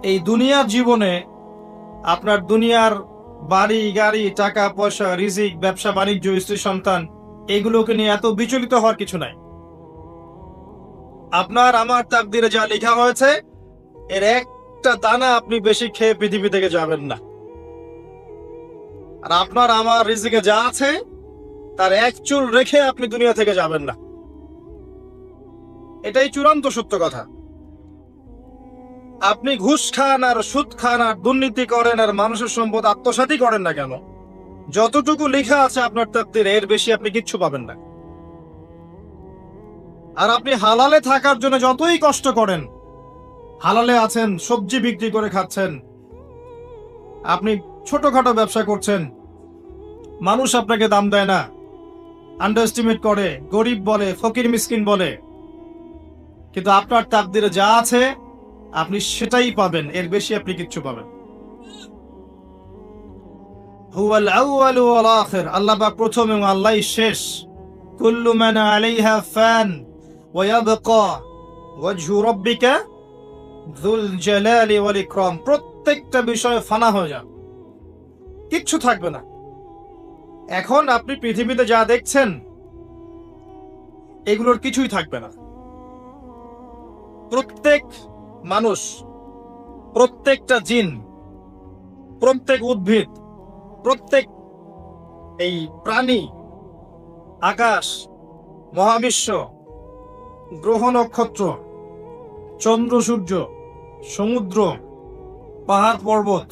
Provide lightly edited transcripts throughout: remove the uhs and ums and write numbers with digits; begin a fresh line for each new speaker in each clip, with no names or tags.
এই দুনিয়ার জীবনে আপনার দুনিয়ার বাড়ি গাড়ি টাকা পয়সা রিজিক ব্যবসা বাণিজ্য স্ত্রী সন্তান এগুলোকে নিয়ে এত বিচলিত হওয়ার কিছু নাই। আপনার আমার তাকদিরে যা লেখা হয়েছে এর একটা দানা আপনি বেশি খেয়ে পৃথিবী থেকে যাবেন না। আর আপনার আমার রিজিকে যা আছে তার এক চুল রেখে আপনি দুনিয়া থেকে যাবেন না। এটাই চূড়ান্ত সত্য কথা। আপনি ঘুষ খান আর সুদ খান আর দুর্নীতি করেন আর মানুষের সম্পদ আত্মসাৎই করেন না কেন, যতটুকু লেখা আছে আপনার তাকদিরে এর বেশি আপনি কিচ্ছু পাবেন না। আর আপনি হালালে থাকার জন্য যতই কষ্ট করেন, হালালে আছেন, সবজি বিক্রি করে খাচ্ছেন, আপনি ছোটখাটো ব্যবসা করছেন, মানুষ আপনাকে দাম দেয় না, আন্ডার এস্টিমেট করে, গরিব বলে, ফকির মিসকিন বলে, কিন্তু আপনার তাকদিরে যা আছে আপনি সেটাই পাবেন, এর বেশি আপনি কিচ্ছু পাবেন। হুয়াল আউয়ালু ওয়াল আখির, আল্লাহ পাক প্রথম এবং আল্লাহই শেষ। কুল্লু মান আলাইহা ফান ওয়া ইয়াবকা ওয়াজহু রাব্বিকা যুল জালালি ওয়াল ইকরাম। প্রত্যেকটা বিষয় ফানা হয়ে যাবে, কিচ্ছু থাকবে না। এখন আপনি পৃথিবীতে যা দেখছেন এগুলোর কিছুই থাকবে না। প্রত্যেক মানুষ, প্রত্যেকটা জিন, প্রত্যেক উদ্ভিদ, প্রত্যেক এই প্রাণী, আকাশ, মহাবিশ্ব, গ্রহ নক্ষত্র, চন্দ্র সূর্য, সমুদ্র, পাহাড় পর্বত,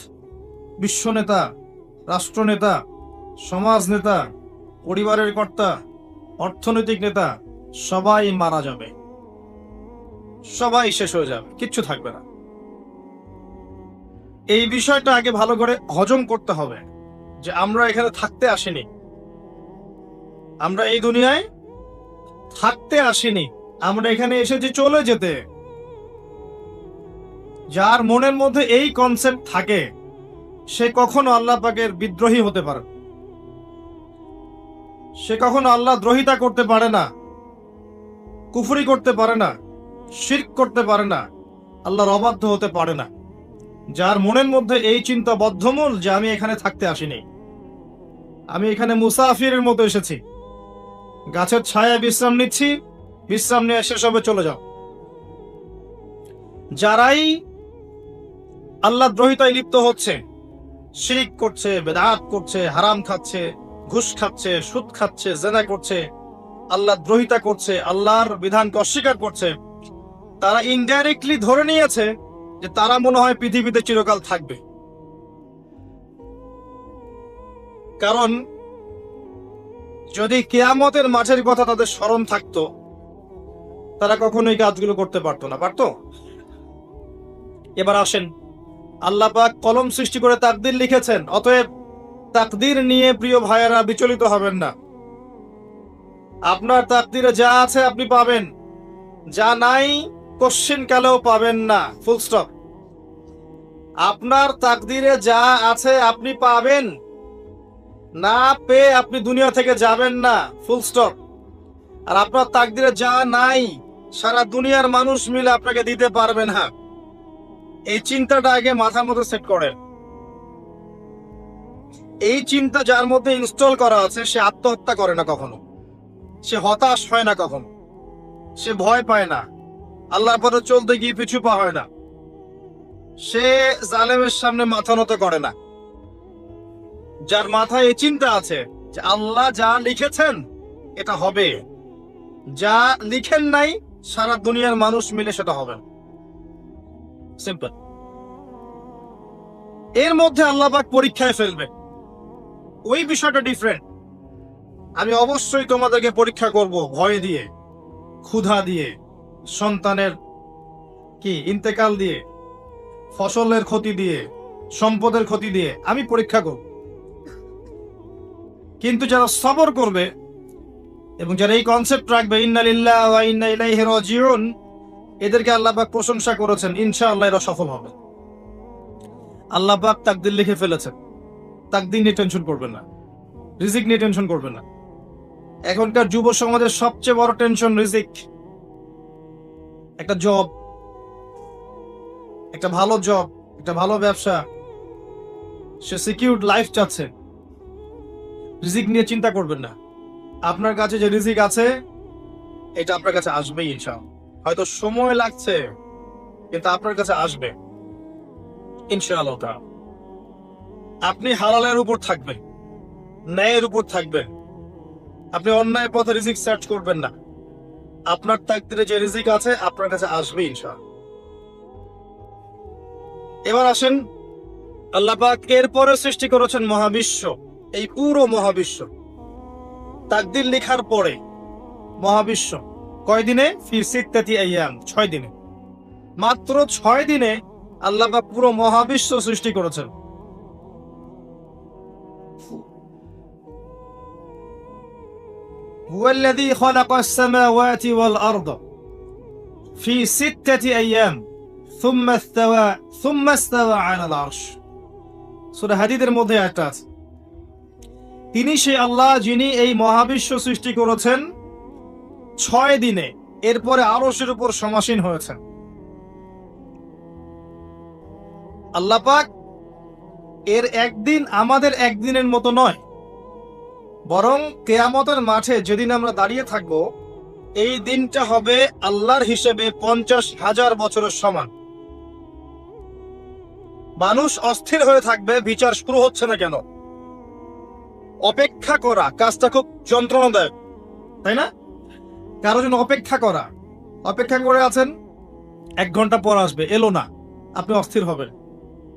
বিশ্বনেতা, রাষ্ট্রনেতা, সমাজ নেতা, পরিবারের কর্তা, অর্থনৈতিক নেতা, সবাই মারা যাবে, সবাই শেষ হয়ে যাবে, কিচ্ছু থাকবে না। এই বিষয়টা আগে ভালো করে হজম করতে হবে যে আমরা এখানে থাকতে আসিনি, আমরা এই দুনিয়ায় থাকতে আসিনি, আমরা এখানে এসেছি চলে যেতে। যার মনের মধ্যে এই কনসেপ্ট থাকে সে কখনো আল্লাহ পাকের বিদ্রোহী হতে পারে, সে কখনো আল্লাহ দ্রোহিতা করতে পারে না, কুফরি করতে পারে না, শিরক করতে পারে না, আল্লাহর অবাধ্য হতে পারে না। যার মনের মধ্যে এই চিন্তা বদ্ধমূল যে আমি এখানে থাকতে আসিনি, আমি এখানে মুসাফিরের মতো এসেছি, গাছের ছায়ায় বিশ্রাম নিচ্ছি, বিশ্রাম নিয়ে শেষ হবে, চলে যাও। যারাই আল্লাহ দ্রোহিতায় লিপ্ত হচ্ছে, শিরক করছে, বেদাত করছে, হারাম খাচ্ছে, ঘুষ খাচ্ছে, সুদ খাচ্ছে, জেনা করছে, আল্লাহ দ্রোহিতা করছে, আল্লাহর বিধানকে অস্বীকার করছে, তারা ইনডাইরেক্টলি ধরে নিয়েছে যে তারা মনে হয় পৃথিবীতে চিরকাল থাকবে। কারণ যদি কিয়ামতের মাঠের কথা তাদের স্মরণ থাকতো তারা কখনো এই কাজগুলো করতে পারতো না, পারতো? এবার আসেন, আল্লাহ পাক কলম সৃষ্টি করে তাকদীর লিখেছেন, অতএব তাকদীর নিয়ে প্রিয় ভাইয়েরা বিচলিত হবেন না। আপনার তাকদীরে যা আছে আপনি পাবেন, যা নাই কোশ্চেন কালেও পাবেন না, ফুল স্টপ। আপনার তাকদীরে যা আছে আপনি পাবেন, না পেয়ে আপনি দুনিয়া থেকে যাবেন না, ফুল স্টপ। আর আপনার তাকদীরে যা নাই সারা দুনিয়ার মানুষ মিলে আপনাকে দিতে পারবে না। এই চিন্তাটা আগে মাথার মধ্যে সেট করেন। এই চিন্তা যার মধ্যে ইনস্টল করা আছে সে আত্মহত্যা করে না কখনো, সে হতাশ হয় না কখনো, সে ভয় পায় না, আল্লাহর পথে চলতে গিয়ে পিছু পা হয় না, সে জালেমের সামনে মাথা নত করে না। যার মাথায় এই চিন্তা আছে যে আল্লাহ যা লিখেছেন এটা হবে, যা লিখেন নাই সারা দুনিয়ার মানুষ মিলে সেটা হবে, সিম্পল। এর মধ্যে আল্লাহ পাক পরীক্ষায় ফেলবে, ওই বিষয়টা ডিফারেন্ট। আমি অবশ্যই তোমাদেরকে পরীক্ষা করব ভয় দিয়ে, ক্ষুধা দিয়ে, সন্তানের কি ইন্তেকাল দিয়ে, ফসলের ক্ষতি দিয়ে, সম্পদের ক্ষতি দিয়ে আমি পরীক্ষা করব। কিন্তু যারা সবর করবে এবং যারা এই কনসেপ্ট রাখবে ইন্না লিল্লাহি ওয়া ইন্না ইলাইহি রাজিউন, এদেরকে আল্লাহ পাক প্রশংসা করেছেন, ইনশাআল্লাহ এরা সফল হবে। আল্লাহ পাক তাকদীর লিখে ফেলেছেন, তাকদীর নিয়ে টেনশন করবেন না, রিজিক নিয়ে টেনশন করবেন না। এখনকার যুব সমাজের সবচেয়ে বড় টেনশন রিজিক, একটা জব, একটা ভালো জব, একটা ভালো ব্যবসা, সে সিকিউরড লাইফ চাচ্ছে, রিজিক নিয়ে চিন্তা করবেন না। আপনার কাছে যে রিজিক আছে এটা আপনার কাছে আসবেই ইনশাআল্লাহ। হয়তো সময় লাগছে, কিন্তু আপনার কাছে আসবে ইনশাআল্লাহ তাআলা। আপনি হালালের উপর থাকবেন, ন্যায়ের উপর থাকবেন। আপনি অন্যায় পথে রিজিক সার্চ করবেন না। আপনার তাকদিরে যে রিজিক আছে আপনার কাছে আসবে ইনশাআল্লাহ। এবার আসেন, আল্লাহ পাক এরপরে সৃষ্টি করেছেন মহাবিশ্ব, এই পুরো মহাবিশ্ব। তাকদির লেখার পরে মহাবিশ্ব কয় দিনে? ফি সিত্তাতি আইয়াম, 6 দিনে। মাত্র 6 দিনে আল্লাহ পাক পুরো মহাবিশ্ব সৃষ্টি করেছেন। হুয়াল্লাযী খালাকাস সামাওয়াতি ওয়াল আরদা ফি সিত্তাতি আইয়াম সুম্মা ইসতাওয়া আলাল আরশ। সূরা হাদীদের মধ্যে একটা আছে, তিনি সেই আল্লাহ যিনি এই মহাবিশ্ব সৃষ্টি করেছেন 6 দিনে, এরপরে আরশের উপর সমাসীন হয়েছেন। আল্লাহ পাক এর একদিন আমাদের একদিনের মতো নয়, বরং কিয়ামতের মাঠে যেদিন আমরা দাঁড়িয়ে থাকব, এই দিনটা হবে আল্লাহর হিসেবে 50,000 বছরের সমান। মানুষ অস্থির হয়ে থাকবে, বিচার শুরু হচ্ছে না কেন। অপেক্ষা করা কাজটা খুব যন্ত্রণাদায়ক, তাই না? কারোর জন্য অপেক্ষা করা, অপেক্ষা করে আছেন, 1 ঘন্টা পর আসবে, এলো না, আপনি অস্থির হবেন।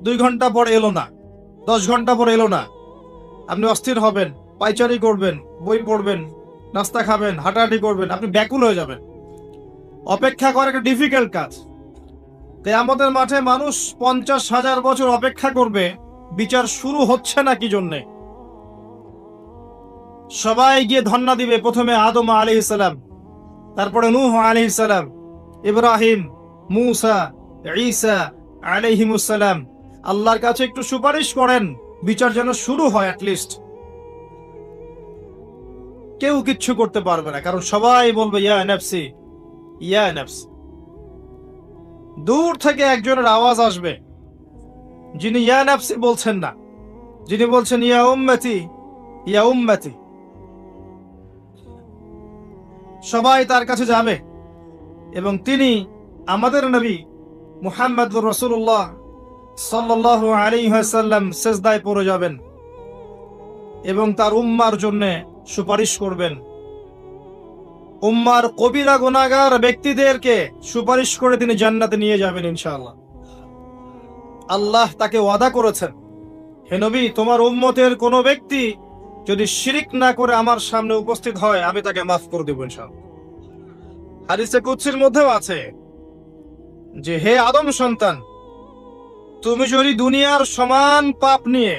2 ঘন্টা পর এলো না, 10 ঘন্টা পর এলো না, আপনি অস্থির হবেন, পায়চারি করবেন, বই পড়বেন, নাস্তা খাবেন, হাঁটাহাঁটি করবেন, আপনি ব্যাকুল হয়ে যাবেন। অপেক্ষা করা একটা ডিফিকাল্ট কাজ। কিয়ামতের মাঠে মানুষ 50,000 বছর অপেক্ষা করবে, বিচার শুরু হচ্ছে না কি জন্যে। সবাই গিয়ে ধন্না দিবে, প্রথমে আদম আলাইহিস সালাম, তারপরে নূহ আলাইহিস সালাম, ইব্রাহিম, মূসা, ঈসা আলাইহিমুস সালাম। আল্লাহর কাছে একটু সুপারিশ করেন, বিচার যেন শুরু হয় অ্যাটলিস্ট। কেউ কিচ্ছু করতে পারবে না, কারণ সবাই বলবে ইয়া নাফসি, ইয়া নাফসি। দূর থেকে একজনের আওয়াজ আসবে, যিনি ইয়া নাফসি বলছেন না, যিনি বলছেন ইয়া উম্মতি, ইয়া উম্মতি। সবাই তার কাছে যাবে এবং তিনি আমাদের নবী মুহাম্মদুর রাসূলুল্লাহ সাল্লাল্লাহু আলাইহি ওয়াসাল্লাম সিজদায় পড়ে যাবেন এবং তার উম্মার জন্য সুপারিশ করবেন। উম্মার কবিরা গুনাহগার ব্যক্তিদেরকে সুপারিশ করে তিনি জান্নাতে নিয়ে যাবেন ইনশাআল্লাহ। আল্লাহ তাকে ওয়াদা করেছেন, হে নবী, তোমার উম্মতের কোন ব্যক্তি যদি শিরিক না করে আমার সামনে উপস্থিত হয়, আমি তাকে মাফ করে দেব ইনশাআল্লাহ। হাদিসে কুদসির মধ্যেও আছে যে, হে আদম সন্তান, তুমি যদি দুনিয়ার সমান পাপ নিয়ে,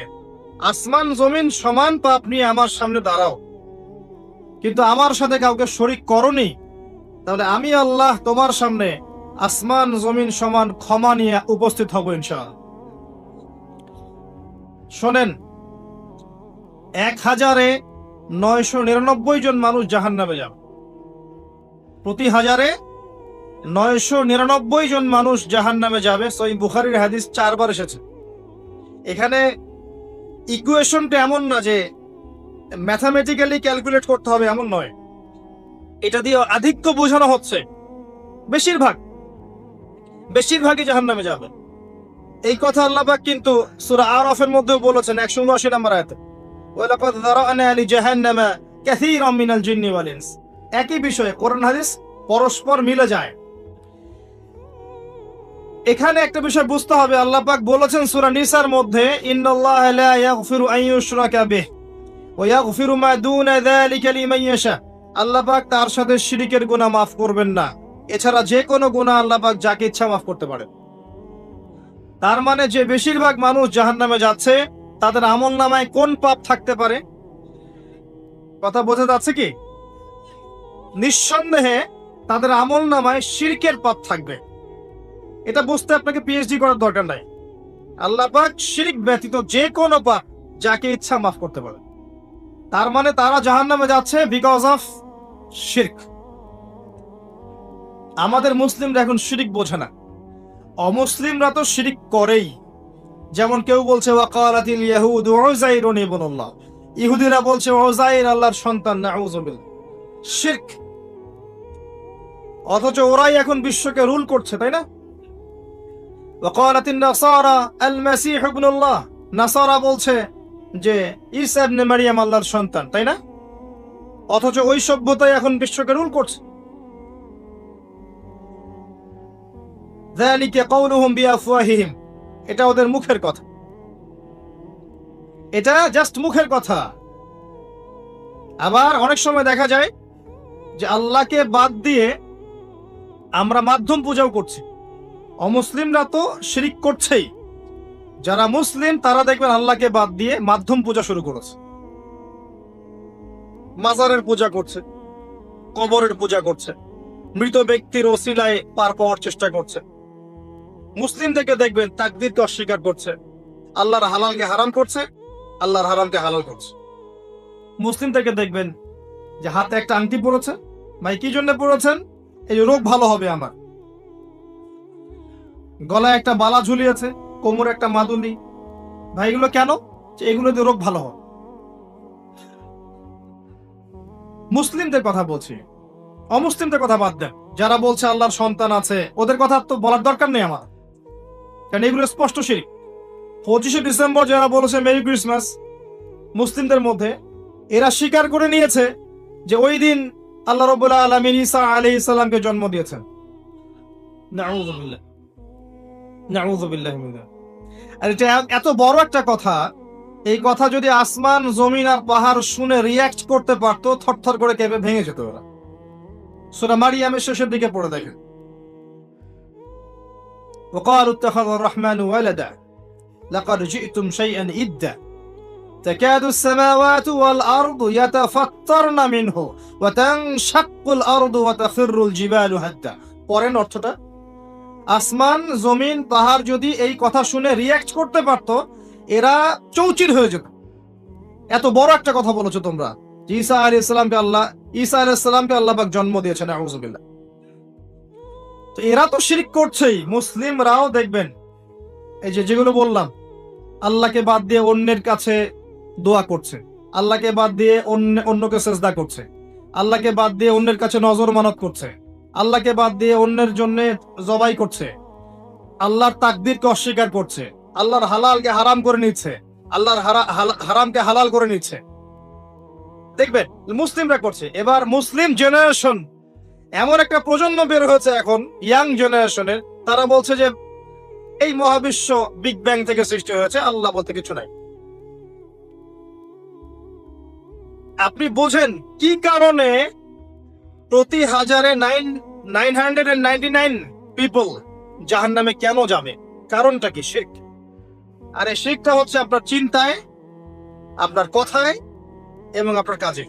আসমান জমিন সমান পাপ নিয়ে আমার সামনে দাঁড়াও, কিন্তু আমার সাথে কাউকে শরীক করনি, তাহলে আমি আল্লাহ তোমার সামনে আসমান জমিন সমান ক্ষমা নিয়ে উপস্থিত হব ইনশাআল্লাহ। শোনেন, 1999 জন মানুষ জাহান্নামে যাবে, প্রতি 1000-এ 999 জন মানুষ জাহান্নামে যাবে। সহিহ বুখারীর হাদিস 4 বার এসেছে। এখানে ইকুয়েশনটা এমন না যে ম্যাথামেটিক্যালি ক্যালকুলেট করতে হবে, এমন নয়। এটা দিয়ে আধিক্য বোঝানো হচ্ছে, বেশিরভাগই জাহান্নামে যাবে। এই কথা আল্লাহ পাক কিন্তু সূরা আরাফের মধ্যেও বলেছেন 179 নম্বর আয়াতে, ওয়ালাকাদ যারা'না লিজাহান্নামা কাসীরাম মিনাল জিন্নি ওয়াল ইনস। একই বিষয়ে কোরআন হাদিস পরস্পর মিলে যায়। এখানে একটা বিষয় বুঝতে হবে, আল্লাহ পাক বলেছেন সূরা নিসার মধ্যে, ইন্নাল্লাহা লা ইয়াগফিরু আন ইউশরাকা বিহি ওয়া ইয়াগফিরু মা দুনা যালিকা লিমান ইয়াশা। আল্লাহ পাক তার সাথে শিরকের গুনাহ মাফ করবেন না, এছাড়া যে কোনো গুনাহ আল্লাহ পাক যাকে ইচ্ছা মাফ করতে পারেন। তার মানে যে বেশিরভাগ মানুষ জাহান্নামে যাচ্ছে, তাদের আমলনামায় কোন পাপ থাকতে পারে? কথা বোঝা যাচ্ছে কি? নিঃসন্দেহে তাদের আমলনামায় শিরকের পাপ থাকবে। এটা বুঝতে আপনাকে পিএইচডি করার দরকার নাই। আল্লাহ পাক শিরক ব্যতীত যে কোনো পাপ যাকে ইচ্ছা মাফ করতে পারে। তার মানে তারা জাহান্নামে যাচ্ছে বিকজ অফ শিরক। আমাদের মুসলিমরা এখন শিরক বোঝে না, অমুসলিমরা তো শিরিক করেই। যেমন কেউ বলছে ওয়াকালাতিল ইয়াহুদ উযাইরুন ইবনুল্লাহ, ইহুদিরা বলছে উযাইর আল্লাহর সন্তান, নাউযুবিল্লাহ, শিরক। অথচ ওরাই এখন বিশ্বকে রুল করছে, তাই না? ওয়াকালাতিন নাসারা আল মাসীহ ইবনুল্লাহ, নাসারা বলছে যে ঈসা ইবনে মারইয়াম আল্লাহর সন্তান, তাই না? অথচ ওই সভ্যতাই এখন বিশ্বকে রুল করছে। যালিকা কাউলুহুম বিআফওয়াহিহিম, এটা ওদের মুখের কথা, এটা জাস্ট মুখের কথা। আবার অনেক সময় দেখা যায় যে আল্লাহকে বাদ দিয়ে আমরা মাধ্যম পূজাও করছি। অমুসলিমরা তো শিরিক করছেই, যারা মুসলিম তারা দেখবেন আল্লাহকে বাদ দিয়ে মাধ্যম পূজা শুরু করেছে। মাজারের পূজা করছে, কবরের পূজা করছে, মৃত ব্যক্তির ওসিলায় পার পাওয়ার চেষ্টা করছে। মুসলিম থেকে দেখবেন তাকদীরকে অস্বীকার করছে, আল্লাহর হালালকে হারাম করছে, আল্লাহর হারামকে হালাল করছে। মুসলিম থেকে দেখবেন যে হাতে একটা আংটি পড়েছে, ভাই কি জন্য পড়েছেন? এই রোগ ভালো হবে আমার। গলায় একটা বালা ঝুলিয়েছে, কোমরে একটা মাদুলি, ভাই এগুলো কেন? যে এগুলো দিয়ে রোগ ভালো হবে। মুসলিমদের কথা বলছি, অমুসলিমদের কথা বাদ দেন। যারা বলছে আল্লাহর সন্তান আছে ওদের কথা তো বলার দরকার নেই আমার, কারণ এগুলো স্পষ্ট শিরক। 25শে ডিসেম্বর যারা বলেছে মেরি ক্রিসমাস, মুসলিমদের মধ্যে এরা স্বীকার করে নিয়েছে যে ওই দিন আল্লাহ রাব্বুল আলামিন ঈসা আলাইহিস সালামকে জন্ম দিয়েছেন। নাউযুবিল্লাহ, নাউযুবিল্লাহ মিন যালিক। আর এটা এত বড় একটা কথা, এই কথা যদি আসমান জমিন আর পাহাড় শুনে রিয়্যাক্ট করতে পারতো, থরথর করে কেঁপে ভেঙে যেত ওরা। সূরা মারিয়ামের শেষের দিকে পড়ে দেখেন, وقالوا اتخذ الرحمن ولدا لقد جئتم شيئا إدا تكاد السماوات والأرض يتفطرن منه وتنشق الأرض وتخر الجبال هدا। পরেন অর্থটা, আসমান জমিন পাহাড় যদি এই কথা শুনে রিয়্যাক্ট করতে পারতো, এরা চৌচির হয়ে যেত। এত বড় একটা কথা বলেছো তোমরা, ঈসা আলাইহিস সালামকে আল্লাহ পাক জন্ম দিয়েছেন, নাউযুবিল্লাহ। তো এরা তো শিরক করছেই। মুসলিমরাও দেখবেন এই যে যেগুলো বললাম, আল্লাহকে বাদ দিয়ে অন্যের কাছে দোয়া করছে, আল্লাহকে বাদ দিয়ে অন্যকে সেজদা করছে, আল্লাহকে বাদ দিয়ে অন্যের কাছে নজর মানত করছে, আল্লাহকে বাদ দিয়ে অন্যের জন্য জবাই করছে, আল্লাহর তাকদীরকে অস্বীকার করছে, আল্লাহর হালালকে হারাম করে নিচ্ছে, আল্লাহর হারামকে হালাল করে নিচ্ছে। দেখবেন মুসলিমরা করছে। এবার মুসলিম জেনারেশন, এমন একটা প্রজন্ম বের হয়েছে এখন, ইয়াং জেনারেশনের, তারা বলছে যে এই মহাবিশ্ব বিগ ব্যাং থেকে সৃষ্টি হয়েছে, আল্লাহ বলতে কিছু নাই। আপনি বোঝেন কি কারণে প্রতি হাজারে 999 পিপল জাহান্নামে কেন যাবে? কারণটা কি? শিরক। আর এই শিরকটা হচ্ছে আপনার চিন্তায়, আপনার কথায় এবং আপনার কাজে।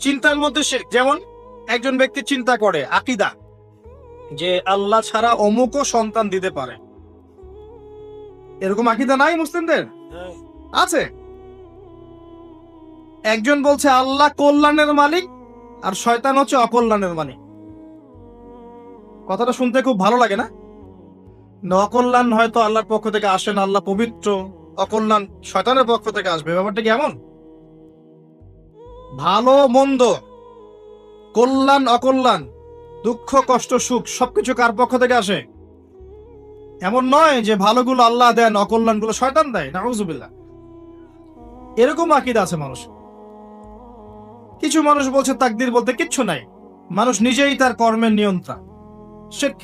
চিন্তার মধ্যে শিরক। যেমন একজন ব্যক্তি চিন্তা করে, আকীদা, যে আল্লাহ ছাড়া অমুকও সন্তান দিতে পারে। এরকম আকীদা নাই মুসলিমদের? আছে। একজন বলছে আল্লাহ কল্যাণের মালিক আর শয়তান হচ্ছে অকল্যাণের মালিক। কথাটা শুনতে খুব ভালো লাগে না? অকল্যাণ হয়তো আল্লাহর পক্ষ থেকে আসে না, আল্লাহ পবিত্র, অকল্যাণ শয়তানের পক্ষ থেকে আসবে। ব্যাপারটা কি এমন? ভালো মন্দ, কল্যাণ অকল্যাণ, দুঃখ কষ্ট সুখ সবকিছু কার পক্ষ থেকে আসে? এমন নয় যে ভালোগুলো আল্লাহ দেন, অকল্যাণগুলো শয়তান দেয়, নাউযুবিল্লাহ। এরকম আকীদা আছে মানুষ। কিছু মানুষ বলছে তাকদীর বলতে কিচ্ছু নাই, মানুষ নিজেই তার কর্মের নিয়ন্ত্রণ, শিরক।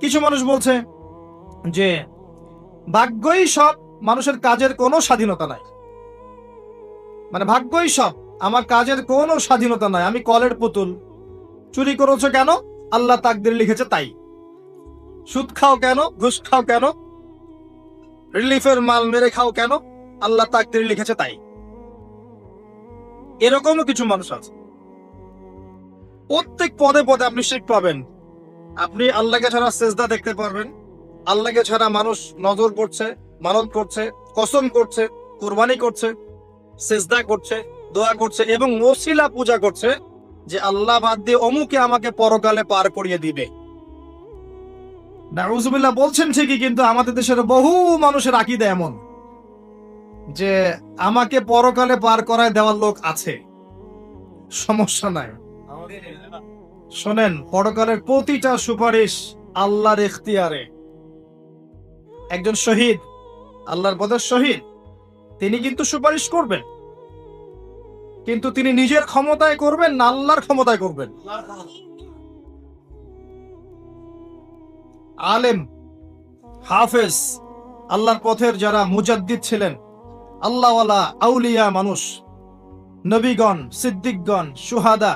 কিছু মানুষ বলছে যে ভাগ্যই সব, মানুষের কাজের কোনো স্বাধীনতা নাই। মানে ভাগ্যই সব, আমার কাজের কোনো স্বাধীনতা নাই, আমি কলের পুতুল। চুরি করেছো কেন? আল্লাহ তাকদীর লিখেছে তাই। সুদ খাও কেন? ঘুষ খাও কেন? রিলিফের মাল মেরে খাও কেন? আল্লাহ তাকদীর লিখেছে তাই। এরকমও কিছু মানুষ আছে। প্রত্যেক পদে পদে আপনি শিরক পাবেন। আপনি আল্লাহকে ছাড়া সেজদা দেখতে পারবেন, আল্লাহকে ছাড়া মানুষ নজর করছে, মানত করছে, কসম করছে, কুরবানি করছে, সেজদা করছে, দোয়া করছে এবং ওসিলা পূজা করছে যে আল্লাহ বাদ দিয়ে অমুকে আমাকে পরকালে পার করিয়ে দিবে। নাউজুবিল্লাহ বলছেন ঠিকই, কিন্তু আমাদের দেশের বহু মানুষের আকীদা এমন যে আমাকে পরকালে পার করায় দেওয়ার লোক আছে, সমস্যা নাই। শোনেন, পরকালের প্রতিটা সুপারিশ আল্লাহর ইখতিয়ারে। একজন শহীদ, আল্লাহর পথে শহীদ, তিনি কিন্তু সুপারিশ করবেন, কিন্তু তিনি নিজের ক্ষমতায় করবেন না আল্লাহর ক্ষমতায় করবেন? আলেম, হাফেজ, আল্লাহর পথের যারা মুজাদ্দিদ ছিলেন, আল্লাহওয়ালা আউলিয়া মানুষ, নবীগণ, সিদ্দিকগণ, সুহাদা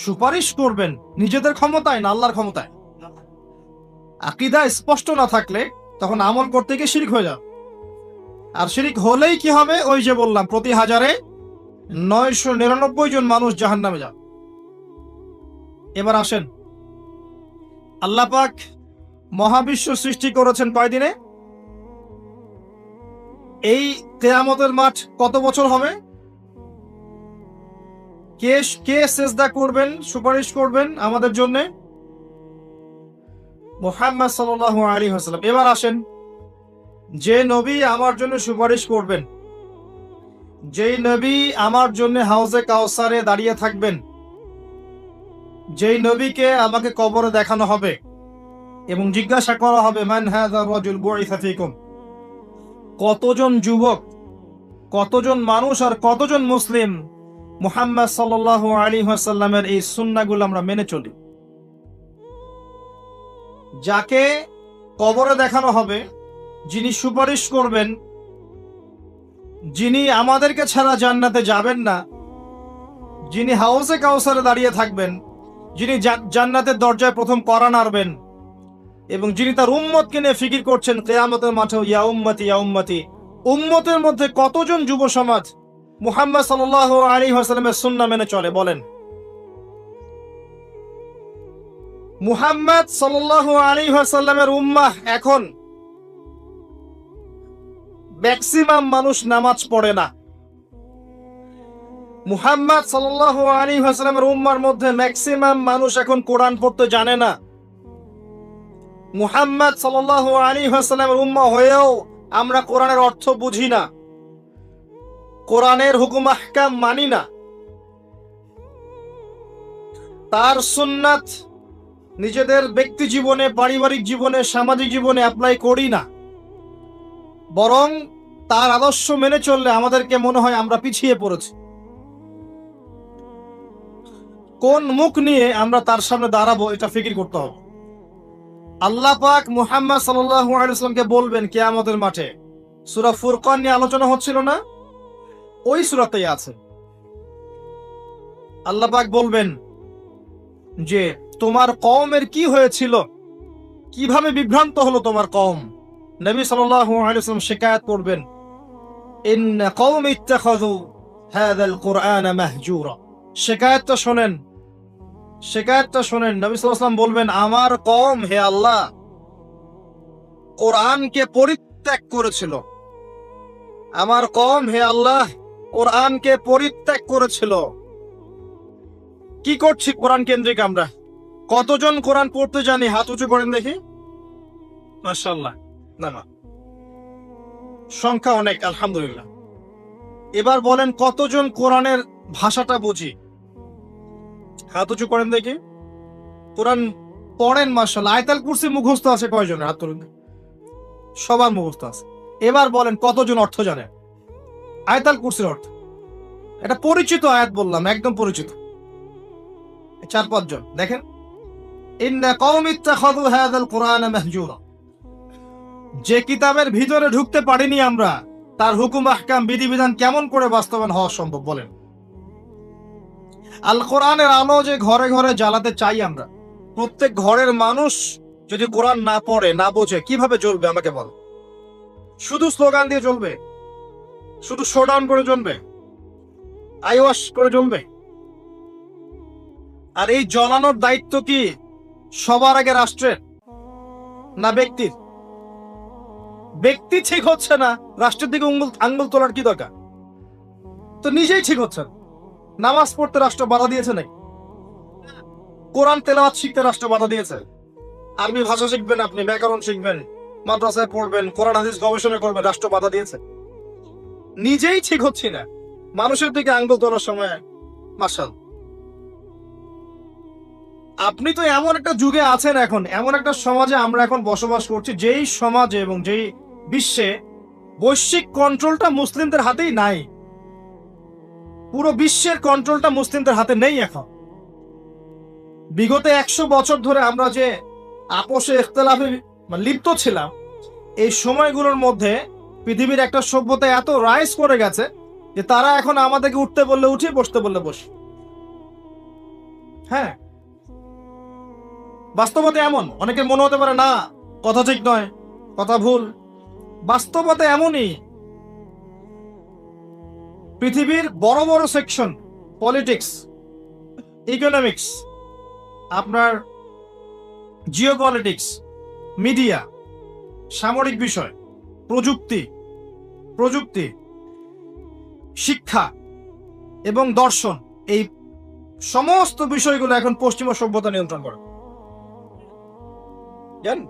সুপারিশ করবেন নিজেদের ক্ষমতায় না আল্লাহর ক্ষমতায়? আকীদা স্পষ্ট না থাকলে তখন আমল করতে গিয়ে শিরক হয়ে যাবে। আর শিরক হলেই কি হবে? ওই যে বললাম, প্রতি 1099 জন মানুষ জাহান্নামে যাবে। এবার আসেন, আল্লাহ পাক মহাবিশ্ব সৃষ্টি করেছেন কয়দিনে? এই কিয়ামতের মাঠ কত বছর হবে? কে কে সিজদা করবেন, সুপারিশ করবেন আমাদের জন্য? মুহাম্মদ সাল্লাল্লাহু আলাইহি ওয়াসাল্লাম। এবার আসেন, যে নবী আমার জন্য সুপারিশ করবেন, যেই নবী আমার জন্য হাউজে কাউসারে দাঁড়িয়ে থাকবেন, যেই নবীকে আমাকে কবরে দেখানো হবে এবং জিজ্ঞাসা করা হবে, মান হাযা রাজুল বুইসা ফীকুম, কতজন যুবক, কতজন মানুষ আর কতজন মুসলিম মুহাম্মদ সাল্লাল্লাহু আলাইহি ওয়াসাল্লামের এই সুন্নাহগুলো আমরা মেনে চলি? যাকে কবরে দেখানো হবে, যিনি সুপারিশ করবেন, যিনি আমাদেরকে ছাড়া জান্নাতে যাবেন না, যিনি হাউজে কাউসারে দাঁড়িয়ে থাকবেন, যিনি জান্নাতের দরজায় প্রথম কড়া নাড়বেন, এবং যিনি তার উম্মতকে নিয়ে ফিকির করছেন কিয়ামতের মাঠে, ইয়া উম্মতি ইয়া উম্মতি, উম্মতের মধ্যে কতজন যুব সমাজ মুহাম্মদ সাল্লাল্লাহু আলাইহি ওয়াসাল্লামের সুন্নাহ মেনে চলে? বলেন। মুহাম্মদ সাল্লাল্লাহু আলাইহি ওয়াসাল্লামের উম্মাহ এখন ম্যাক্সিমাম মানুষ নামাজ পড়ে না। মুহাম্মদ সাল্লাল্লাহু আলাইহি ওয়াসাল্লামের উম্মার মধ্যে ম্যাক্সিমাম মানুষ এখন কোরআন পড়তে জানে না। মুহাম্মদ সাল্লাল্লাহু আলাইহি ওয়াসাল্লামের উম্মাহ হয়েও আমরা কোরআনের অর্থ বুঝি না, কোরআনের হুকুম আহকাম মানি না, তার সুন্নাত নিজেদের ব্যক্তি জীবনে, পারিবারিক জীবনে, সামাজিক জীবনে অ্যাপ্লাই করি না। বরং তার আদর্শ মেনে চললে আমাদেরকে মনে হয় আমরা পিছিয়ে পড়েছি। কোন মুখ নিয়ে আমরা তার সামনে দাঁড়াবো এটা ফিকির করতে হবে। আল্লাহ পাক মুহাম্মদ সাল্লাল্লাহু আলাইহি ওয়াসাল্লামকে বলবেন কিয়ামতের মাঠে। সূরা ফুরকান নিয়ে আলোচনা হচ্ছিল না? ওই সূরাতেই আছে। আল্লাহ পাক বলবেন যে তোমার কওমের কি হয়েছিল, কিভাবে বিভ্রান্ত হলো তোমার কওম। নবী সাল্লাল্লাহু আলাইহি ওয়াসাল্লাম শিকায়াত করবেন, ইন্না কওমি ইত্তাখাযু হাযাল কুরআনা মাহজুরা। শিকায়াতটা শোনেন, শিকায়াতটা শোনেন। নবী সাল্লাল্লাহু আলাইহি ওয়াসাল্লাম বলবেন, আমার কওম হে আল্লাহ কোরআনকে পরিত্যাগ করেছিল, আমার কওম হে আল্লাহ কোরআনকে পরিত্যাগ করেছিল। কি করছি কোরআন কেন্দ্রিক আমরা? কতজন কোরআন পড়তে জানি? হাত উঁচু করেন দেখি। মাশাআল্লাহ, না না, সংখ্যা অনেক, আলহামদুলিল্লাহ। এবার বলেন কতজন কোরআনের ভাষাটা বুঝি? হাত উঁচু করেন দেখি। কোরআন পড়েন মাশাআল্লাহ। আয়াতুল কুরসি মুখস্থ আছে কয়জন? হাত তুলুন। সবার মুখস্থ আছে। এবার বলেন কতজন অর্থ জানে আয়াতুল কুরসির অর্থ? এটা পরিচিত আয়াত বললাম, একদম পরিচিত। 4-5 জন। দেখেন, ইন্না কওমি ইত্তাখাযু হাযাল কুরআনা মাহজুরা। যে কিতাবের ভিতরে ঢুকতে পারিনি আমরা, তার হুকুম আহকাম, বিধিবিধান কেমন করে বাস্তবায়ন হওয়া সম্ভব বলেন? আল কোরআনের আলো যে ঘরে ঘরে জ্বালাতে চাই আমরা, প্রত্যেক ঘরের মানুষ যদি কোরআন না পড়ে, না বোঝে, কিভাবে চলবে আমাকে বল? শুধু স্লোগান দিয়ে চলবে? শুধু শোডাউন করে চলবে? আইওয়াশ করে চলবে? আর এই জ্বালানোর দায়িত্ব কি সবার আগে রাষ্ট্রের না ব্যক্তির? ব্যক্তি ঠিক হচ্ছে না, রাষ্ট্রের দিকে আঙ্গুল তোলার কি দরকার? তো নিজেই ঠিক হচ্ছে না। নামাজ পড়তে রাষ্ট্র বাধা দিয়েছে নাকি? কোরআন তেলাওয়াত শিখতে রাষ্ট্র বাধা দিয়েছে? আরবি ভাষা শিখবেন, আপনি ব্যাকরণ শিখবেন, মাদ্রাসায় পড়বেন, কোরআন হাদিস গবেষণা করবেন, রাষ্ট্র বাধা দিয়েছে? নিজেই ঠিক হচ্ছে না, মানুষের দিকে আঙ্গুল তোলার সময় মাশাল। আপনি তো এমন একটা যুগে আছেন, এখন এমন একটা সমাজে আমরা এখন বসবাস করছি, যেই সমাজে এবং যেই বিশ্বে বৈশ্বিক কন্ট্রোলটা মুসলিমদের হাতেই নাই। পুরো বিশ্বের কন্ট্রোলটা মুসলিমদের হাতে নেই এখন। বিগত 100 বছর ধরে আমরা যে আপোষে ইখতিলাফে লিপ্ত ছিলাম, এই সময়গুলোর মধ্যে পৃথিবীর একটা সভ্যতা এত রাইজ করে গেছে যে তারা এখন আমাদেরকে উঠতে বললে উঠি, বসতে বললে বসি। হ্যাঁ, বাস্তবতা এমন। অনেকের মনে হতে পারে না, কথা ঠিক নয়, কথা ভুল। বাস্তবতা এমনই। পৃথিবীর বড় বড় সেকশন, পলিটিক্স, ইকোনমিক্স, আপনার জিওপলিটিক্স, মিডিয়া, সামরিক বিষয়, প্রযুক্তি, শিক্ষা এবং দর্শন, এই সমস্ত বিষয়গুলো এখন পশ্চিমা সভ্যতা নিয়ন্ত্রণ করে। জান,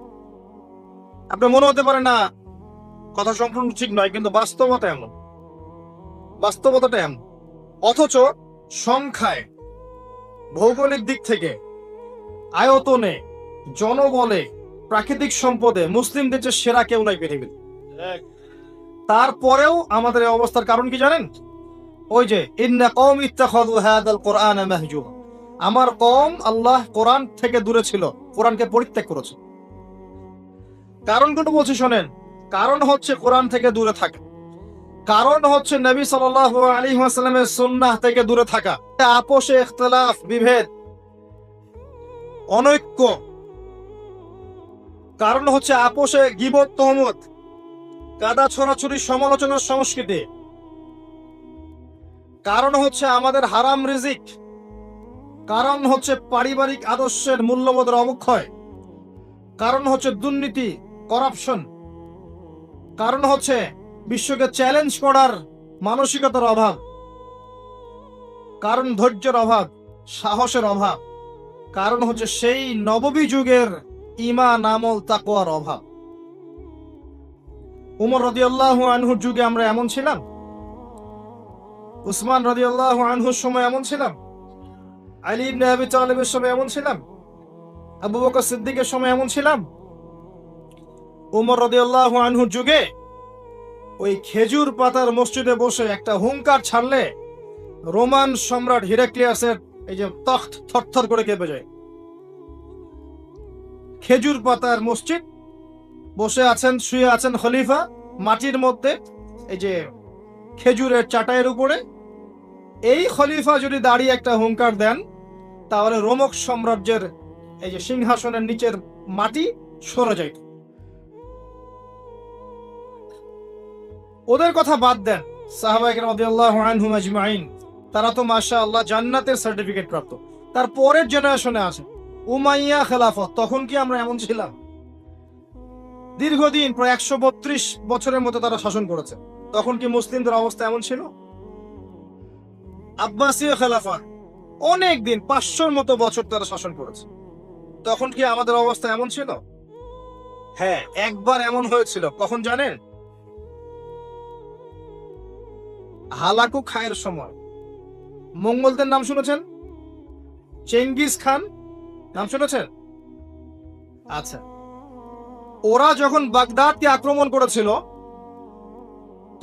আপনার মনে হতে পারে না কথা সম্পূর্ণ ঠিক নয়, কিন্তু বাস্তবতা এমন, বাস্তবতাটা এমন। অথচ সংখ্যায়, ভৌগোলিক দিক থেকে, আয়তনে, জনবলে, প্রাকৃতিক সম্পদে মুসলিমদের চেয়ে সেরা কেউ নাই পৃথিবীর। তারপরেও আমাদের এই অবস্থার কারণ কি জানেন? ওই যে ইন্না কওমি ইত্তাখাযু হাযাল কুরআনা মাহজুরা, আমার কওম আল্লাহ কোরআন থেকে দূরে ছিল, কোরআনকে পরিত্যাগ করেছে। কারণগুলো বলছি শোনেন। কারণ হচ্ছে কোরআন থেকে দূরে থাকা, কারণ হচ্ছে নবী সাল্লাল্লাহু আলাইহি ওয়াসাল্লামের সুন্নাহ থেকে দূরে থাকা, আপোষে ইখতিলাফ, বিভেদ, অনৈক্য, কারণ হচ্ছে আপোষে গীবত, তহমত, কাদা ছড়াছড়ি, সমালোচনার সংস্কৃতি, কারণ হচ্ছে আমাদের হারাম রিজিক, কারণ হচ্ছে পারিবারিক আদর্শের মূল্যবোধের অবক্ষয়, কারণ হচ্ছে দুর্নীতি, করাপশন, কারণ হচ্ছে বিশ্বকে চ্যালেঞ্জ করার মানসিকতার অভাব, কারণ ধৈর্যের অভাব, সাহসের অভাব, কারণ হচ্ছে সেই নববী যুগের ঈমান, আমল, তাকওয়ার অভাব। উমর রাদিয়াল্লাহু আনহুর যুগে আমরা এমন ছিলাম? উসমান রাদিয়াল্লাহু আনহুর সময় এমন ছিলাম? আলী ইবনে আবি তালিবের সময় এমন ছিলাম? আবু বকর সিদ্দিকের সময় এমন ছিলাম? উমর রাদিয়াল্লাহু আনহুর যুগে ওই খেজুর পাতার মসজিদে বসে একটা হুঙ্কার ছাড়লে রোমান সম্রাট হিরাক্লিয়াসের এই যে তখ্ত থরথর করে কেঁপে যায়। খেজুর পাতার মসজিদ, বসে আছেন, শুয়ে আছেন খলিফা মাটির মধ্যে, এই যে খেজুরের চাটাইয়ের উপরে। এই খলিফা যদি দাঁড়িয়ে একটা হুঙ্কার দেন, তাহলে রোমক সাম্রাজ্যের এই যে সিংহাসনের নিচের মাটি সরে যায়। ওদের কথা বাদ দেন, সাহাবায়ে কেরাম রাদিয়াল্লাহু আনহুম আজমাইন, তারা তো মাশাআল্লাহ জান্নাতের সার্টিফিকেট প্রাপ্ত। তার পরের জেনারেশনে আছে উমাইয়া খেলাফত। তখন কি আমরা এমন ছিলাম? দীর্ঘদিন, প্রায় 132 বছরের মতো তারা শাসন করেছে। তখন কি মুসলিমদের অবস্থা এমন ছিল? আব্বাসীয় খেলাফত অনেক দিন, 500-র মতো বছর তারা শাসন করেছে। তখন কি আমাদের অবস্থা এমন ছিল? হ্যাঁ, একবার এমন হয়েছিল। কখন জানেন? হালাকু খায়ের সময়। মঙ্গলদের নাম শুনেছেন? চেঙ্গিস খান নাম শুনেছেন? আচ্ছা, ওরা যখন বাগদাদকে আক্রমণ করেছিল,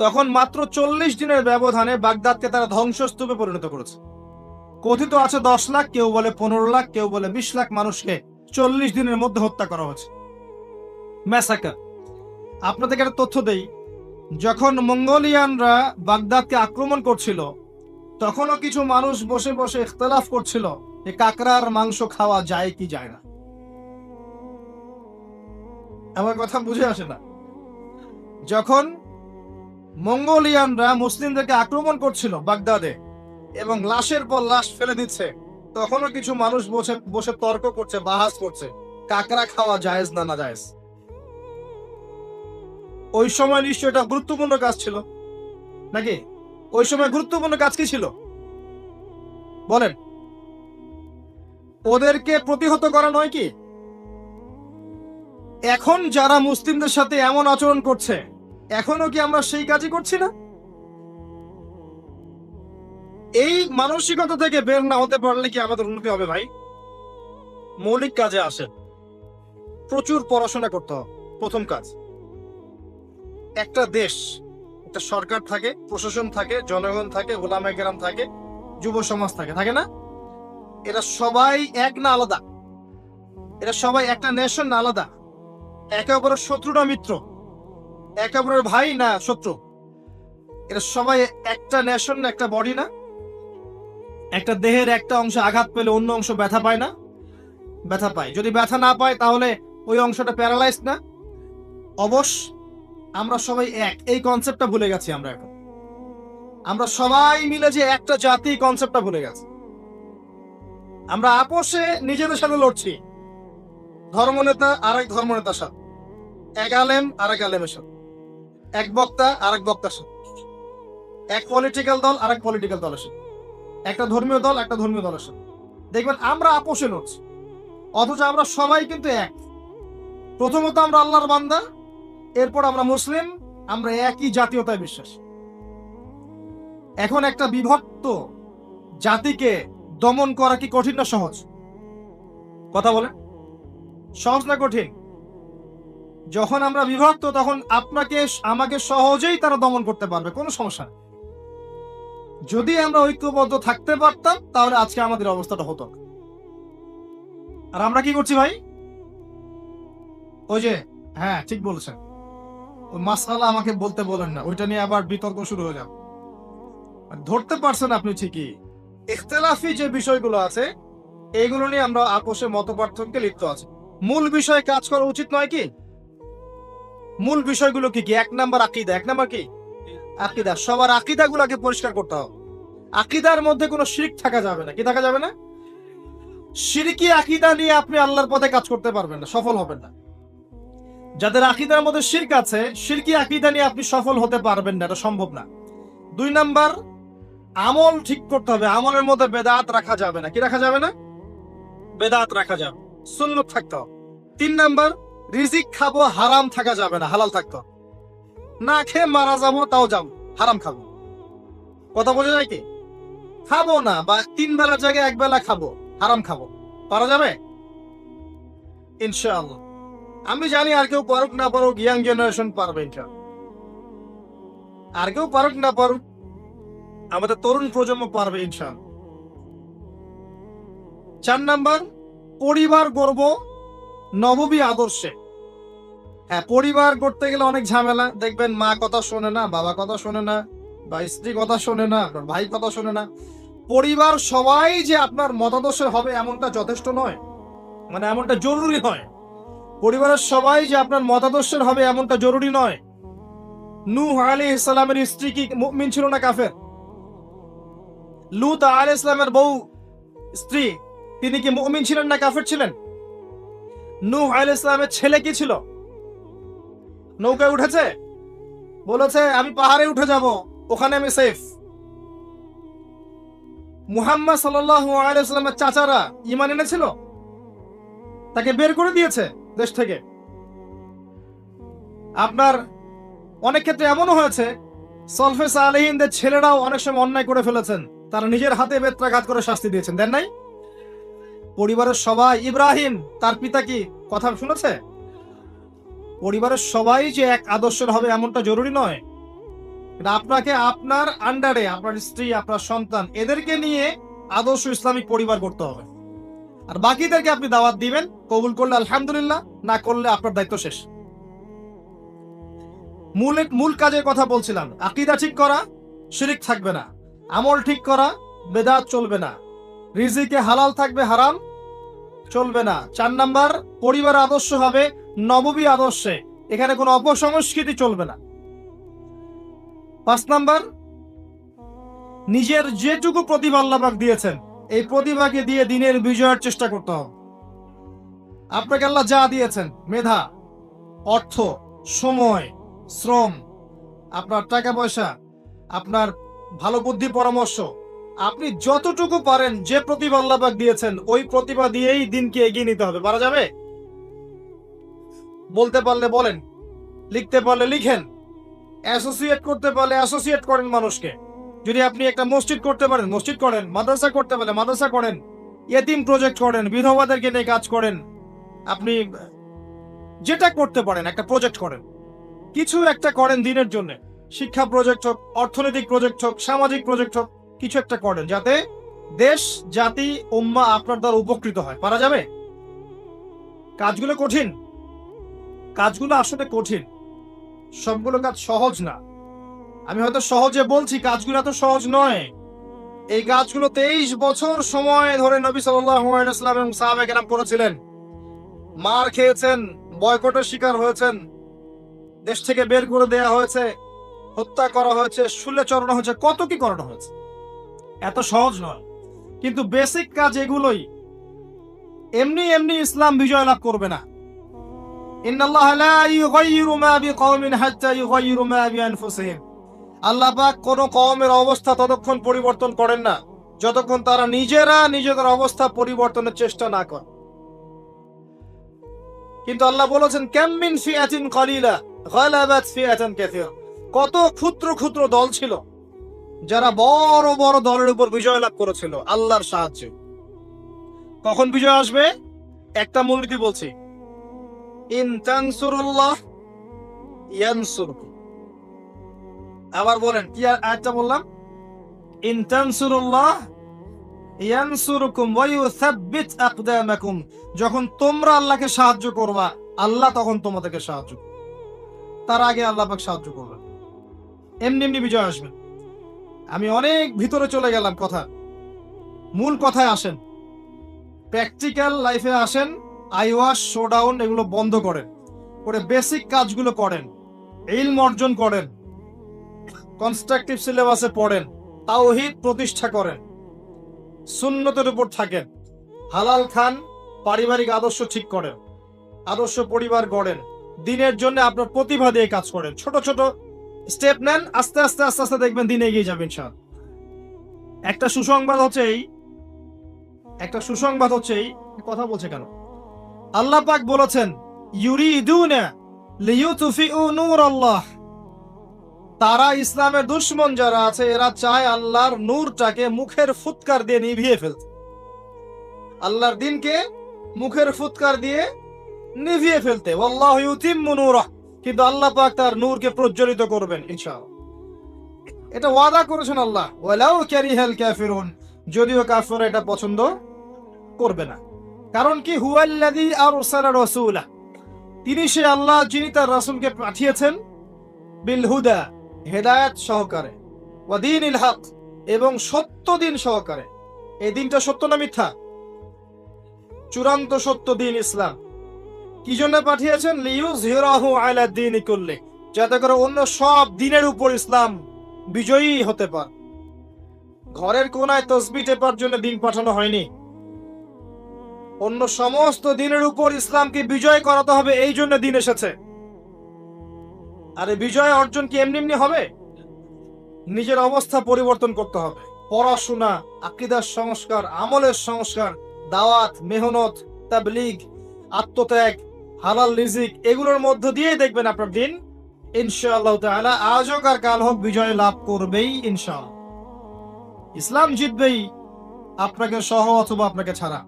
তখন মাত্র 40 দিনের ব্যবধানে বাগদাদকে তারা ধ্বংসস্তূপে পরিণত করেছে। কথিত আছে 10 লাখ, কেউ বলে 15 লাখ, কেউ বলে 20 লাখ মানুষকে 40 দিনের মধ্যে হত্যা করা হয়েছে। ম্যাসাকার। আপনাদেরকে একটা তথ্য দেই, যখন মঙ্গোলিয়ানরা বাগদাদকে আক্রমণ করছিল, তখনও কিছু মানুষ বসে বসে ইখতিলাফ করছিল যে কাকড়ার মাংস খাওয়া যায় কি যায় না। আমার কথা বুঝে আসে না? যখন মঙ্গোলিয়ানরা মুসলিমদেরকে আক্রমণ করছিল বাগদাদে এবং লাশের পর লাশ ফেলে দিচ্ছে, তখনও কিছু মানুষ বসে বসে তর্ক করছে, বাহাস করছে কাকড়া খাওয়া জায়েজ না না জায়েজ। ওই সময় নিশ্চয় এটা গুরুত্বপূর্ণ কাজ ছিল নাকি? ওই সময় গুরুত্বপূর্ণ কাজ কি ছিল বলেন? ওদেরকে প্রতিহত করা নয় কি? এখন যারা মুসলিমদের সাথে এমন আচরণ করছে, এখনো কি আমরা সেই কাজই করছি না? এই মানসিকতা থেকে বের না হতে পারলে কি আমাদের উন্নতি হবে ভাই? মৌলিক কাজে আসেন, প্রচুর পড়াশোনা করতে হবে। প্রথম কাজ, একটা দেশ, একটা সরকার থাকে, প্রশাসন থাকে, জনগণ থাকে, ওলামায়ে কেরাম থাকে, যুব সমাজ থাকে, থাকে না? এরা সবাই এক না আলাদা? এরা সবাই একটা নেশন না আলাদা? একে অপরের শত্রু না মিত্র? একে অপরের ভাই না শত্রু? এরা সবাই একটা নেশন না একটা বডি না? একটা দেহের একটা অংশ আঘাত পেলে অন্য অংশ ব্যথা পায় না? ব্যথা পায়। যদি ব্যথা না পায় তাহলে ওই অংশটা প্যারালাইজ না? অবশ্য আমরা সবাই এক, এই কনসেপ্টটা ভুলে গেছি আমরা এখন। আমরা সবাই মিলে যে একটা জাতি, কনসেপ্টটা ভুলে গেছি। আমরা আপোষে নিজেদের সাথে লড়ছি, ধর্মনেতা আরেক ধর্মনেতার সাথে, এক আলেম আরেক আলেমের সাথে, এক বক্তা আরেক বক্তার সাথে, এক পলিটিক্যাল দল আরেক পলিটিক্যাল দলের সাথে, একটা ধর্মীয় দল একটা ধর্মীয় দলের সাথে। দেখবেন আমরা আপোষে লড়ছি, অথচ আমরা সবাই কিন্তু এক। প্রথমত আমরা আল্লাহর বান্দা, এরপর আমরা মুসলিম, আমরা একই জাতীয়তায় বিশ্বাসী। এখন একটা বিভক্ত জাতিকে দমন করা কি কঠিন না সহজ? কথা বলেন, সহজ না কঠিন? যখন আমরা বিভক্ত তখন আপনাকে আমাকে সহজেই তারা দমন করতে পারবে, কোনো সমস্যা নেই। যদি আমরা ঐক্যবদ্ধ থাকতে পারতাম তাহলে আজকে আমাদের অবস্থাটা হতো। আর আমরা কি করছি ভাই? ওই যে, হ্যাঁ ঠিক বলছেন, ওই মাসআলা আমাকে বলতে বলেন না, ওইটা নিয়ে আবার বিতর্ক শুরু হয়ে যাবে। ধরতে পারছেন আপনি ঠিকই, ইখতিলাফি যে বিষয়গুলো আছে এইগুলো নিয়ে আমরা আপোষে মত পার্থক্যে লিপ্ত আছি। মূল বিষয়ে কাজ করা উচিত নয় কি? মূল বিষয়গুলো কি কি? এক নাম্বার আকীদা। এক নাম্বার কি? আকীদা। সবার আকীদাগুলোকে পরিষ্কার করতে হবে। আকীদার মধ্যে কোনো শিরক থাকা যাবে না। কি থাকা যাবে না? শিরকি আকীদা নিয়ে আপনি আল্লাহর পথে কাজ করতে পারবেন না, সফল হবেন না। যাদের আকীদার মধ্যে শিরক আছে, শিরকি আকীদা নিয়ে আপনি সফল হতে পারবেন না, এটা সম্ভব না। দুই নাম্বার, আমল ঠিক করতে হবে। আমলের মধ্যে বেদাত রাখা যাবে না। কি রাখা যাবে না? বেদাত রাখা যাবে, সুন্নত থাকতে হবে। তিন নাম্বার, রিজিক খাবো, হারাম থাকা যাবে না, হালাল থাকতে হবে। না খেয়ে মারা যাবো তাও যাবো, হারাম খাবো। কথা বোঝা যায় কি? খাবো না, বা 3 বেলার জায়গায় 1 বেলা খাবো, হারাম খাবো, পারা যাবে ইনশাআল্লাহ। আমি জানি আর কেউ পারুক না পারুক, ইয়াং জেনারেশন পারবে ইনশাআল্লাহ। আর কেউ পারুক না পারুক, আমাদের তরুণ প্রজন্ম পারবে ইনশাআল্লাহ। 4 নাম্বার, পরিবার গড়ব নববী আদর্শে। হ্যাঁ, পরিবার করতে গেলে অনেক ঝামেলা। দেখবেন মা কথা শোনে না, বাবা কথা শোনে না, বা স্ত্রী কথা শোনে না, আপনার ভাই কথা শোনে না। পরিবার সবাই যে আপনার মতাদর্শের হবে এমনটা যথেষ্ট নয়, মানে এমনটা জরুরি নয়। পরিবারের সবাই যে আপনার মতাদর্শের হবে এমনটা জরুরি নয়। নূহ আলাইহিস সালামের স্ত্রী কি মুমিন ছিল না কাফের? লূত আলাইহিস সালামের বউ স্ত্রী, তিনি কি মুমিন ছিলেন না কাফের ছিলেন? নূহ আলাইহিস সালামের ছেলে কি ছিল? নৌকায় উঠেছে, বলেছে আমি পাহাড়ে উঠে যাব, ওখানে আমি সেফ। মুহাম্মদ সাল্লাল্লাহু আলাইহি ওয়াসাল্লামের চাচারা ঈমান এনেছিল, তাকে বের করে দিয়েছে দেশ থেকে। আপনার অনেক ক্ষেত্রে এমনও হয়েছে, সলফে সালেহিনদের ছেলেরাও অনেক সময় অন্যায় করে ফেলেছেন, তারা নিজের হাতে বেত্রাঘাত করে শাস্তি দিয়েছেন, দেন নাই? পরিবারের সবাই, ইব্রাহিম তার পিতা কি কথা শুনেছে? পরিবারের সবাই যে এক আদর্শের হবে এমনটা জরুরি নয়। আপনাকে আপনার আন্ডারে আপনার স্ত্রী, আপনার সন্তান, এদেরকে নিয়ে আদর্শ ইসলামিক পরিবার করতে হবে। আর বাকিদেরকে আপনি দাওয়াত দিবেন, কবুল করলে আলহামদুলিল্লাহ, না করলে আপনার দায়িত্ব শেষ। মূল কাজের কথা বলছিলাম, আকীদা ঠিক করা, শিরক থাকবে না। আমল ঠিক করা, বেদাত চলবে না। রিজিকে হালাল থাকবে, হারাম চলবে না। 4 নাম্বার, পরিবার আদর্শ হবে নববী আদর্শে, এখানে কোনো অপসংস্কৃতি চলবে না। 5 নাম্বার, নিজের যেটুকু প্রতিভা আল্লাহ পাক দিয়েছেন এই প্রতিভাকে দিয়ে দিনের বিজয়ের চেষ্টা করতে হবে। আপনাকে আল্লাহ যা দিয়েছেন, মেধা, অর্থ, সময়, শ্রম, আপনার টাকা পয়সা, আপনার ভালো বুদ্ধি পরামর্শ, আপনি যতটুকু পারেন যে প্রতিভা আল্লাহ পাক দিয়েছেন ওই প্রতিভা দিয়েই দিনকে এগিয়ে নিতে হবে। পারা যাবে? বলতে পারলে বলেন, লিখতে পারলে লিখেন, অ্যাসোসিয়েট করতে পারলে অ্যাসোসিয়েট করেন মানুষকে। যদি আপনি একটা মসজিদ করতে পারেন মসজিদ করেন, মাদ্রাসা করতে পারলে মাদ্রাসা করেন, ইয়েতিম প্রজেক্ট করেন, বিধবাদেরকে নিয়ে কাজ করেন, আপনি যেটা করতে পারেন একটা প্রজেক্ট করেন, কিছু একটা করেন দিনের জন্য। শিক্ষা প্রজেক্ট হোক, অর্থনৈতিক প্রজেক্ট হোক, সামাজিক প্রজেক্ট হোক, কিছু একটা করেন যাতে দেশ, জাতি, উম্মাহ আপনার দ্বারা উপকৃত হয়। পারা যাবে? কাজগুলো কঠিন, কাজগুলো আসলে কঠিন, সবগুলো কাজ সহজ না। আমি হয়তো সহজে বলছি, কাজগুলো এত সহজ নয়। এই কাজগুলো 23 বছর সময় ধরে নবী সাল্লাল্লাহু আলাইহি ওয়াসাল্লাম এবং সাহাবায়ে কেরাম করেছিলেন। মার খেয়েছেন, বয়কটের শিকার হয়েছেন, দেশ থেকে বের করে দেয়া হয়েছে, হত্যা করা হয়েছে, শুলে চড়ানো হয়েছে, কত কি করানো হয়েছে। এত সহজ নয়, কিন্তু বেসিক কাজ এগুলোই। এমনি এমনি ইসলাম বিজয় লাভ করবে না। ইন্নাল্লাহা লা ইউগাইয়িরু মা বিকওমিন হাত্তা ইউগাইয়িরু মা বিআনফুসিহিম। আল্লাহ পাক কোন কওমের অবস্থা ততক্ষণ পরিবর্তন করেন না যতক্ষণ তারা নিজেরা নিজেদের অবস্থা পরিবর্তনের চেষ্টা না করে। কিন্তু আল্লাহ বলেছেন, কাম মিন ফিআতিন কালিলা গালাবাত ফিআতান কাসীরা। কত ক্ষুদ্র ক্ষুদ্র দল ছিল যারা বড় বড় দলের উপর বিজয় লাভ করেছিল আল্লাহর সাহায্যে। কখন বিজয় আসবে? একটা মূলনীতি বলছি, ইন তানসুরুল্লাহ ইয়ানসুরকুম। আবার বলেন, কি আয়াতটা বললাম? ইন তানসুরুল্লাহ ইয়ানসুরকুম ওয়া ইউসাব্বিত আকদামাকুম। যখন তোমরা আল্লাহকে সাহায্য করবা, আল্লাহ তখন তোমাদেরকে সাহায্য করবে। তার আগে আল্লাহ পাক সাহায্য করবেন। এমনি এমনি বিজয় আসবে। আমি অনেক ভিতরে চলে গেলাম, কথা মূল কথায় আসেন, প্র্যাকটিক্যাল লাইফে আসেন। আইওয়াশ, শোডাউন এগুলো বন্ধ করেন, করে বেসিক কাজগুলো করেন, ইলম অর্জন করেন, কনস্ট্রাকটিভ সিলেবাসে পড়েন, তাওহীদ প্রতিষ্ঠা করেন, সুন্নতের উপর থাকেন, হালাল খান, পারিবারিক আদর্শ ঠিক করেন, আদর্শ পরিবার গড়েন, দিনের জন্য আপনার প্রতিভা দিয়ে কাজ করেন, ছোট ছোট স্টেপ নেন, আস্তে আস্তে আস্তে আস্তে দেখবেন দিনে এগিয়ে যাবেন ইনশাআল্লাহ। একটা সুসংবাদ হচ্ছে এই কথা বলছে কেন? আল্লাহ পাক বলেছেন, ইউরিদুনা লিইউতফিউ নূরাল্লাহ। তারা, ইসলামের দুশমন যারা আছে, এরা চায় আল্লাহর নূরটাকে মুখের ফুৎকার দিয়ে নিভিয়ে ফেলতে। আল্লাহর দ্বীনকে মুখের ফুৎকার দিয়ে নিভিয়ে ফেলতে। ওয়াল্লাহু ইউতিম্মু নূরাহ। কিন্তু আল্লাহ পাক তার নূরকে প্রজ্বলিত করবেন ইনশাআল্লাহ। এটা ওয়াদা করেছেন আল্লাহ। ওয়ালাউ কারিহাল কাফিরুন। যদিও কাফেররা এটা পছন্দ করবে না। কারণ কি? হুয়াল্লাযী আরসালা রাসূলা। তিনি সে আল্লাহ যিনি তার রাসূলকে পাঠিয়েছেন, বিল হুদা, হেদায়েত সহকারে, ওয়া দীনিল হক, এবং সত্য দিন সহকারে। এই দিনটা সত্য না মিথ্যা? চূড়ান্ত সত্য দিন ইসলাম। কি জন্য পাঠিয়েছেন? লিইয়ুযহিরাহু আলা দ্বীনি কুল্লি, যাতে করে অন্য সব দিনের উপর ইসলাম বিজয়ী হতে পারে। ঘরের কোনায় তসবিহ টেপার জন্য দিন পাঠানো হয়নি। অন্য সমস্ত দিনের উপর ইসলামকে বিজয় করাতে হবে, এই জন্য দিন এসেছে। আর এই বিজয় অর্জন কি এমনি এমনি হবে? নিজের অবস্থা পরিবর্তন করতে হবে। পড়াশোনা, আকীদার সংস্কার, আমলের সংস্কার, দাওয়াত, মেহনত, তাবলীগ, আত্মত্যাগ, হালাল রিজিক, এগুলোর মধ্য দিয়ে দেখবেন আপনার দিন ইনশাআল্লাহ তাআলা আজ হোক আর কাল হোক বিজয় লাভ করবেই ইনশাআল্লাহ। ইসলাম জিতবেই, আপনাকে সহ অথবা আপনাকে ছাড়া।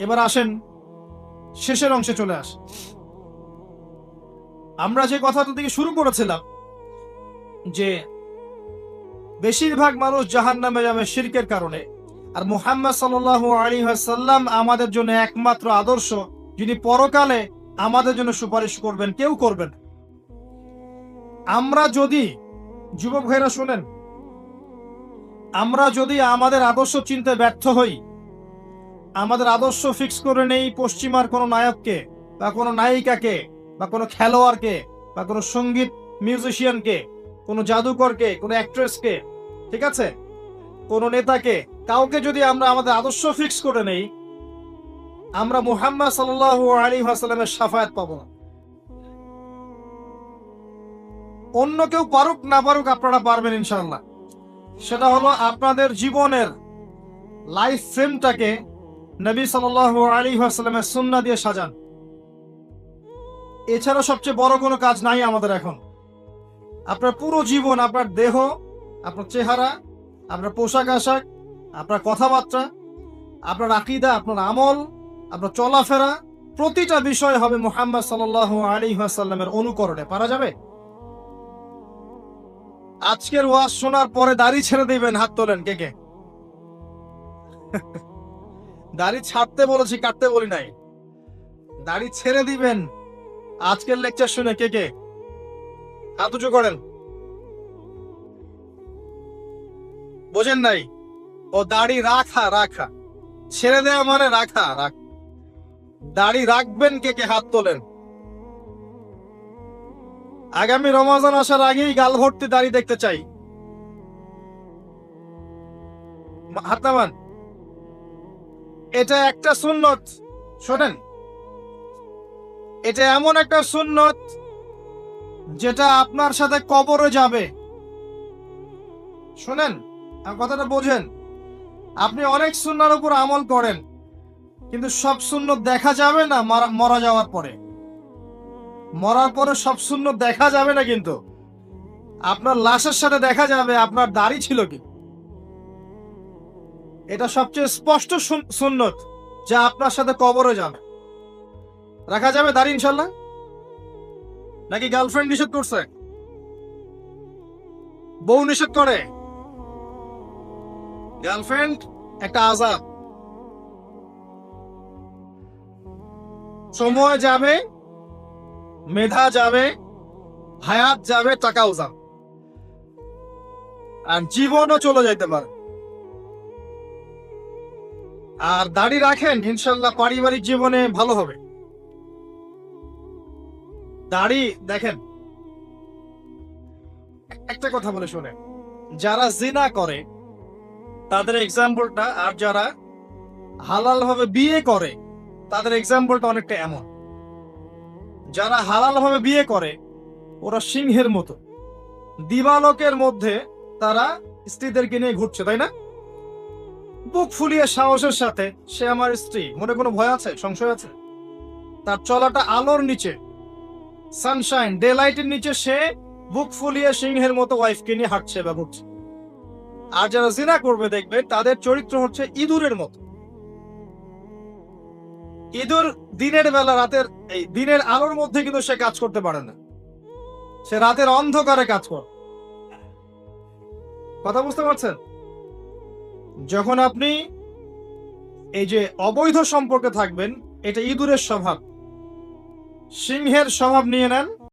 এবার আসেন শেষের অংশে চলে আসে। আমরা যে কথাটা থেকে শুরু করেছিলাম যে বেশিরভাগ মানুষ জাহান্নামে যাবে শিরকের কারণে, আর মুহাম্মদ সাল্লাল্লাহু আলাইহি ওয়াসাল্লাম আমাদের জন্য একমাত্র আদর্শ, যিনি পরকালে আমাদের জন্য সুপারিশ করবেন, কেউ করবেন। আমরা যদি, যুবক ভাইরা শুনেন, আমরা যদি আমাদের আদর্শ চিনতে ব্যর্থ হই, আমাদের আদর্শ ফিক্স করে নেই পশ্চিমার কোনো নায়ককে বা কোনো নায়িকাকে বা কোনো খেলোয়াড়কে বা কোনো সঙ্গীত মিউজিশিয়ানকে, কোনো জাদুকরকে, কোনো অ্যাক্ট্রেসকে, ঠিক আছে, কোনো নেতাকে, কাউকে যদি আমরা আমাদের আদর্শ ফিক্স করে নেই, আমরা মুহাম্মদ সাল্লাল্লাহু আলাইহি ওয়াসাল্লামের শাফায়াত পাবো না। অন্য কেউ পারুক না পারুক, আপনারা পারবেন ইনশাআল্লাহ। সেটা হলো আপনাদের জীবনের লাইফ ফ্রেমটাকে নবী সাল্লাল্লাহু আলাইহি ওয়াসাল্লামের সুন্নাহ দিয়ে সাজান। এছাড়া সবচেয়ে বড় কোনো কাজ নাই আমাদের এখন। আপনার পুরো জীবন, আপনার দেহ, আপনার চেহারা, আপনার পোশাক আশাক, আপনার কথাবার্তা, আপনার আকীদা, আপনার আমল, আপনার চলাফেরা, প্রতিটা বিষয় হবে মুহাম্মদ সাল্লাল্লাহু আলাইহি ওয়াসাল্লামের অনুকরণে। পারা যাবে? আজকের ওয়াজ শোনার পরে দাড়ি ছেড়ে দিবেন, হাত তোলেন কে কে? দাড়ি ছাড়তে বলেছি, কাটতে বলি নাই। দাড়ি ছেড়ে দিবেন আজকের লেকচার শুনে কে কে? হাত উঁচু করেন। বোঝেন নাই? ও দাড়ি রাখা, রাখা, ছেড়ে দেওয়া মানে রাখা, রাখ। দাড়ি রাখবেন কে কে? হাত তোলেন। আগামী রমজান আসার আগেই গাল ভর্তি দাড়ি দেখতে চাই। হাত নামান। এটা একটা সুন্নত, শোনেন, এটা এমন একটা সুন্নত যেটা আপনার সাথে কবরে যাবে। শোনেন, আমার কথাটা বোঝেন। আপনি অনেক সুন্নার উপর আমল করেন, কিন্তু সব সুন্নত দেখা যাবে না মরা যাওয়ার পরে। মরার পরে সব সুন্নত দেখা যাবে না, কিন্তু আপনার লাশের সাথে দেখা যাবে আপনার দাড়ি ছিল কি। এটা সবচেয়ে স্পষ্ট সুন্নত যা আপনার সাথে কবরে যাবে। রাখা যাবে দাড়ি ইনশাল্লাহ? নাকি গার্লফ্রেন্ড নিষেধ করছে? বউ নিষেধ করে? গার্লফ্রেন্ড একটা আযাব। সময় যাবে, মেধা যাবে, হায়াত যাবে, টাকাও যাবে, আর জীবনও চলে যাইতে পারে। আর দাড়ি রাখেন, ইনশাল্লাহ পারিবারিক জীবনে ভালো হবে। দাড়ি দেখেন, একটা কথা বলে শুনে, যারা জিনা করে তাদের এক্সাম্পলটা, আর যারা হালাল ভাবে বিয়ে করে তাদের এক্সাম্পলটা অনেকটা এমন। যারা হালাল ভাবে বিয়ে করে ওরা সিংহের মতো, দিবালোকের মধ্যে তারা স্ত্রীদেরকে নিয়ে ঘুরছে, তাই না? বুক ফুলিয়ে সাহসের সাথে, সে আমার স্ত্রী, মনে কোনো ভয় আছে, সংশয় আছে? তার চলাটা আলোর নিচে, সানশাইন, ডে লাইটের নিচে, সে বুক ফুলিয়ে সিংহের মতো ওয়াইফকে নিয়ে হাঁটছে বা ঘুরছে। আর যারা জিনা করবে দেখবে তাদের চরিত্র হচ্ছে ইঁদুরের মতো। ইঁদুর দিনের বেলা, দিনের আলোর মধ্যে কিন্তু সে কাজ করতে পারে না, সে রাতের অন্ধকারে কাজ করে। কথা বুঝতে পারছেন? যখন আপনি এই যে অবৈধ সম্পর্কে থাকবেন, এটা ইঁদুরের স্বভাব। সিংহের স্বভাব নিয়ে নেন,